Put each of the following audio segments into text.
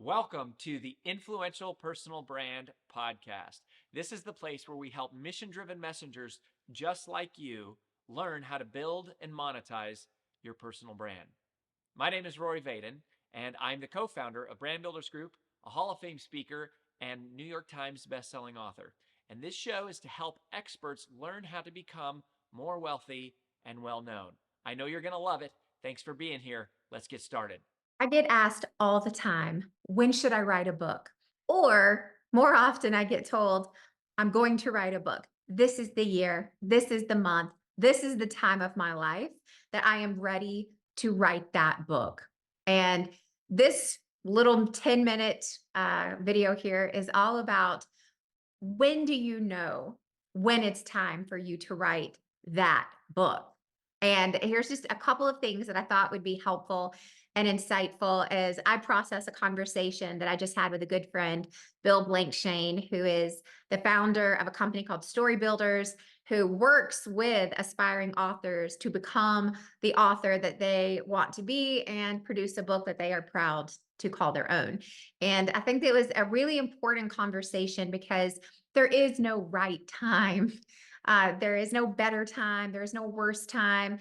Welcome to the Influential Personal Brand Podcast. This is the place where we help mission driven messengers just like you learn how to build and monetize your personal brand. My name is Rory Vaden, and I'm the co founder of Brand Builders Group, a Hall of Fame speaker, and New York Times bestselling author. And this show is to help experts learn how to become more wealthy and well known. I know you're going to love it. Thanks for being here. Let's get started. I get asked all the time, when should I write a book? Or more often, I get told, I'm going to write a book. This is the year, this is the month, this is the time of my life that I am ready to write that book. And this little 10-minute video here is all about when do you know when it's time for you to write that book? And here's just a couple of things that I thought would be helpful and insightful as I process a conversation that I just had with a good friend, Bill Blankschaen, who is the founder of a company called Story Builders, who works with aspiring authors to become the author that they want to be and produce a book that they are proud to call their own. And I think it was a really important conversation because there is no right time. There is no better time. There is no worse time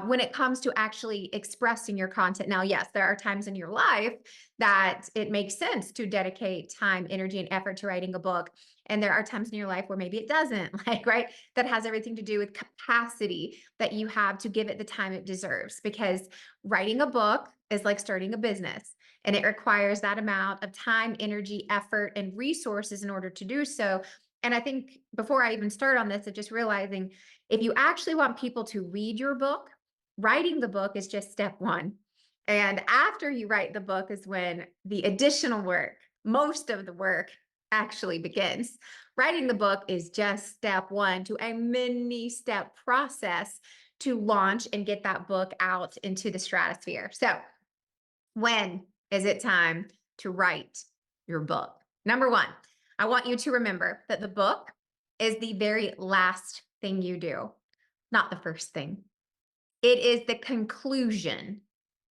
when it comes to actually expressing your content. Now, yes, there are times in your life that it makes sense to dedicate time, energy, and effort to writing a book. And there are times in your life where maybe it doesn't, like, right? That has everything to do with capacity that you have to give it the time it deserves. Because writing a book is like starting a business, and it requires that amount of time, energy, effort, and resources in order to do so. And I think before I even start on this, of just realizing if you actually want people to read your book, writing the book is just step one. And after you write the book is when the additional work, most of the work actually begins. Writing the book is just step one to a many step process to launch and get that book out into the stratosphere. So, when is it time to write your book? Number one, I want you to remember that the book is the very last thing you do, not the first thing. It is the conclusion,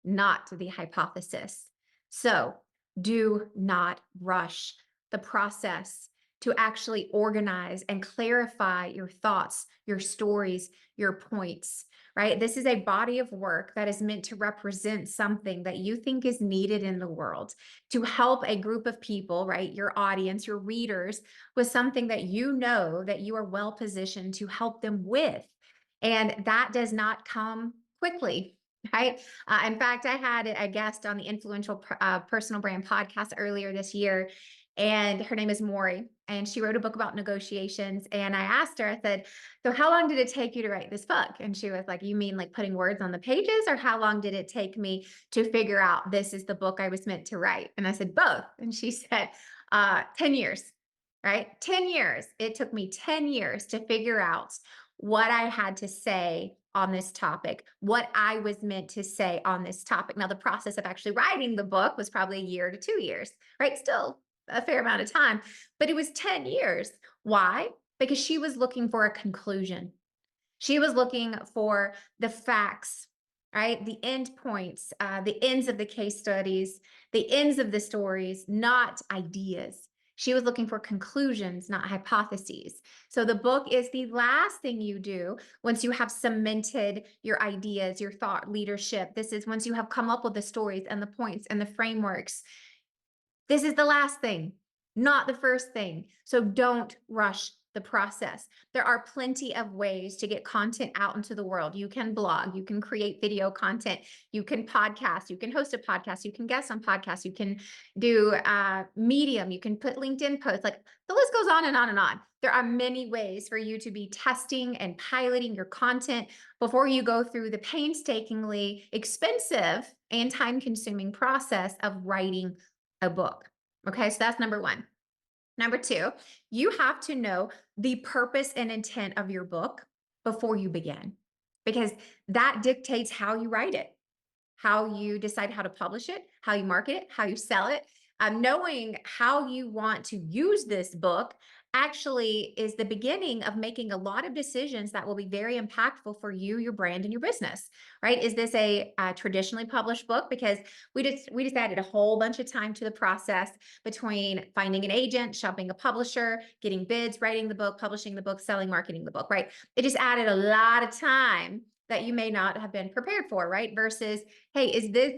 not the hypothesis. So do not rush the process to actually organize and clarify your thoughts, your stories, your points, right? This is a body of work that is meant to represent something that you think is needed in the world to help a group of people, right? Your audience, your readers, with something that you know that you are well positioned to help them with. And that does not come quickly, right? In fact, I had a guest on the Influential Personal Brand podcast earlier this year, and her name is Maury, and she wrote a book about negotiations. And I asked her, I said, so how long did it take you to write this book? And she was like, you mean like putting words on the pages, or how long did it take me to figure out this is the book I was meant to write? And I said, both. And she said, 10 years, right? 10 years. It took me 10 years to figure out what I had to say on this topic, what I was meant to say on this topic. Now, the process of actually writing the book was probably a year to 2 years, right? Still a fair amount of time, but it was 10 years. Why? Because she was looking for a conclusion. She was looking for the facts, right? The end points, the ends of the case studies, the ends of the stories, not ideas. She was looking for conclusions, not hypotheses. So the book is the last thing you do once you have cemented your ideas, your thought leadership. This is once you have come up with the stories and the points and the frameworks. This is the last thing, not the first thing. So don't rush the process. There are plenty of ways to get content out into the world. You can blog, you can create video content, you can podcast, you can host a podcast, you can guest on podcasts, you can do Medium, you can put LinkedIn posts. Like the list goes on and on and on. There are many ways for you to be testing and piloting your content before you go through the painstakingly expensive and time-consuming process of writing a book. Okay, so that's number one. Number two, you have to know the purpose and intent of your book before you begin, because that dictates how you write it, how you decide how to publish it, how you market it, how you sell it. Knowing how you want to use this book actually is the beginning of making a lot of decisions that will be very impactful for you, your brand, and your business, right? Is this a traditionally published book? Because we just added a whole bunch of time to the process between finding an agent, shopping a publisher, getting bids, writing the book, publishing the book, selling, marketing the book, right? It just added a lot of time that you may not have been prepared for, right? Versus, hey, is this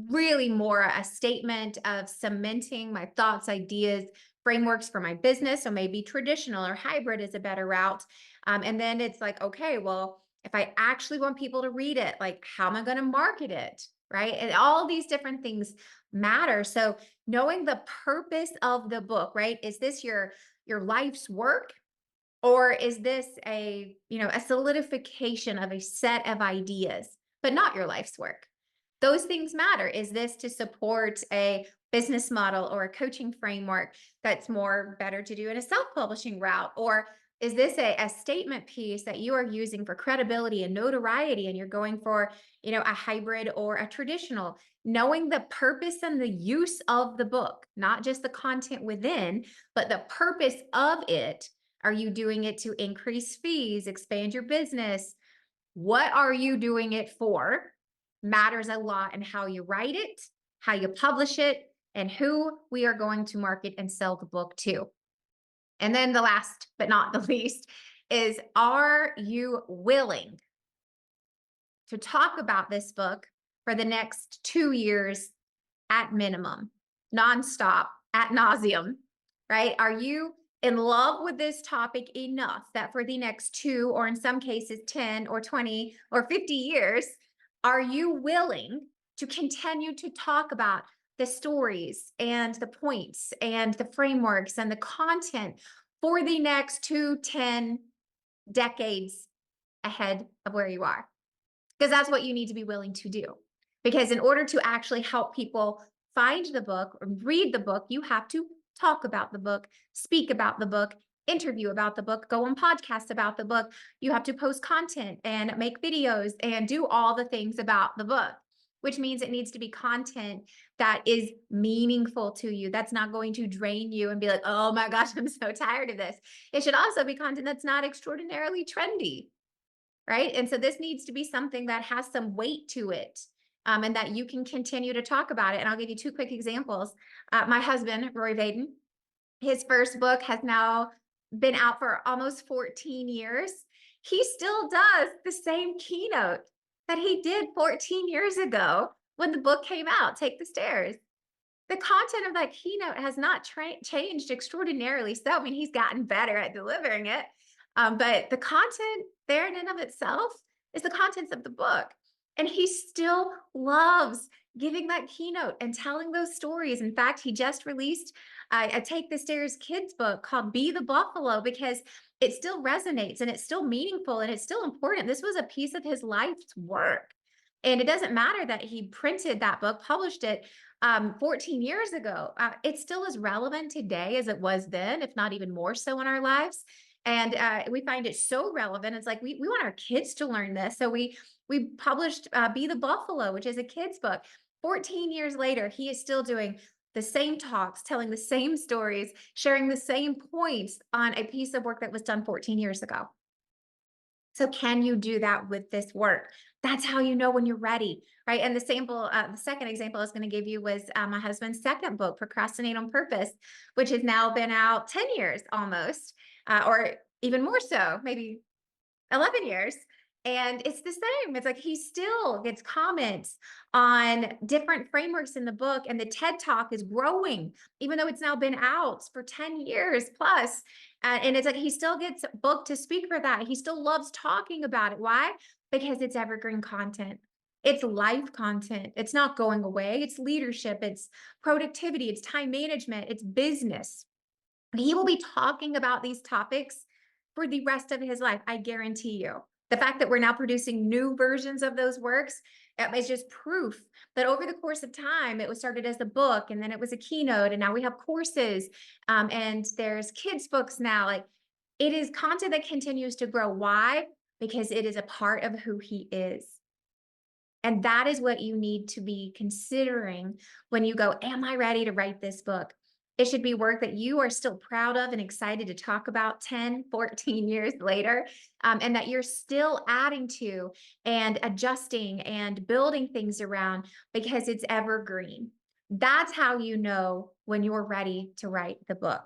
really more a statement of cementing my thoughts, ideas, frameworks for my business? So maybe traditional or hybrid is a better route. And then it's like, okay, well, if I actually want people to read it, like, how am I going to market it? Right. And all these different things matter. So knowing the purpose of the book, right? Is this your life's work? Or is this a solidification of a set of ideas, but not your life's work? Those things matter. Is this to support a business model or a coaching framework that's more better to do in a self-publishing route? Or is this a statement piece that you are using for credibility and notoriety, and you're going for, a hybrid or a traditional? Knowing the purpose and the use of the book, not just the content within, but the purpose of it. Are you doing it to increase fees, expand your business? What are you doing it for? Matters a lot in how you write it, how you publish it, and who we are going to market and sell the book to. And then the last but not the least is, are you willing to talk about this book for the next 2 years at minimum, nonstop, at nauseum, right? Are you in love with this topic enough that for the next 2, or in some cases 10 or 20 or 50 years, are you willing to continue to talk about the stories and the points and the frameworks and the content for the next 2, 10 decades ahead of where you are? Because that's what you need to be willing to do. Because in order to actually help people find the book or read the book, you have to talk about the book, speak about the book, interview about the book, go on podcasts about the book. You have to post content and make videos and do all the things about the book, which means it needs to be content that is meaningful to you. That's not going to drain you and be like, oh my gosh, I'm so tired of this. It should also be content that's not extraordinarily trendy, right? And so this needs to be something that has some weight to it, and that you can continue to talk about it. And I'll give you 2 quick examples. My husband, Roy Vaden, his first book has now been out for almost 14 years. He still does the same keynote that he did 14 years ago when the book came out, Take the Stairs. The content of that keynote has not changed extraordinarily. So, I mean, he's gotten better at delivering it. But the content there in and of itself is the contents of the book. And he still loves giving that keynote and telling those stories. In fact, he just released a Take the Stairs kids book called Be the Buffalo, because it still resonates and it's still meaningful and it's still important. This was a piece of his life's work. And it doesn't matter that he printed that book, published it 14 years ago. It still is relevant today as it was then, if not even more so in our lives. And we find it so relevant. It's like we want our kids to learn this. So we published Be the Buffalo, which is a kid's book. 14 years later, he is still doing the same talks, telling the same stories, sharing the same points on a piece of work that was done 14 years ago. So can you do that with this work? That's how you know when you're ready, right? And the second example I was going to give you was my husband's second book, Procrastinate on Purpose, which has now been out 10 years almost, or even more so, maybe 11 years. And it's the same. It's like he still gets comments on different frameworks in the book, and the TED Talk is growing, even though it's now been out for 10 years plus. And it's like he still gets booked to speak for that. He still loves talking about it. Why? Because it's evergreen content. It's life content. It's not going away. It's leadership. It's productivity. It's time management. It's business. And he will be talking about these topics for the rest of his life. I guarantee you. The fact that we're now producing new versions of those works is just proof that over the course of time, it was started as a book, and then it was a keynote, and now we have courses, and there's kids' books now. Like, it is content that continues to grow. Why? Because it is a part of who he is. And that is what you need to be considering when you go, am I ready to write this book? It should be work that you are still proud of and excited to talk about 10, 14 years later, and that you're still adding to and adjusting and building things around because it's evergreen. That's how you know when you're ready to write the book.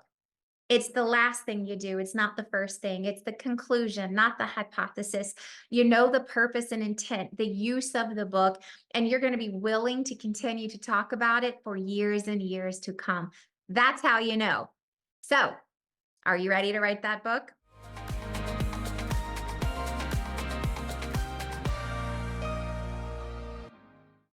It's the last thing you do. It's not the first thing. It's the conclusion, not the hypothesis. You know the purpose and intent, the use of the book, and you're going to be willing to continue to talk about it for years and years to come. That's how you know. So, are you ready to write that book?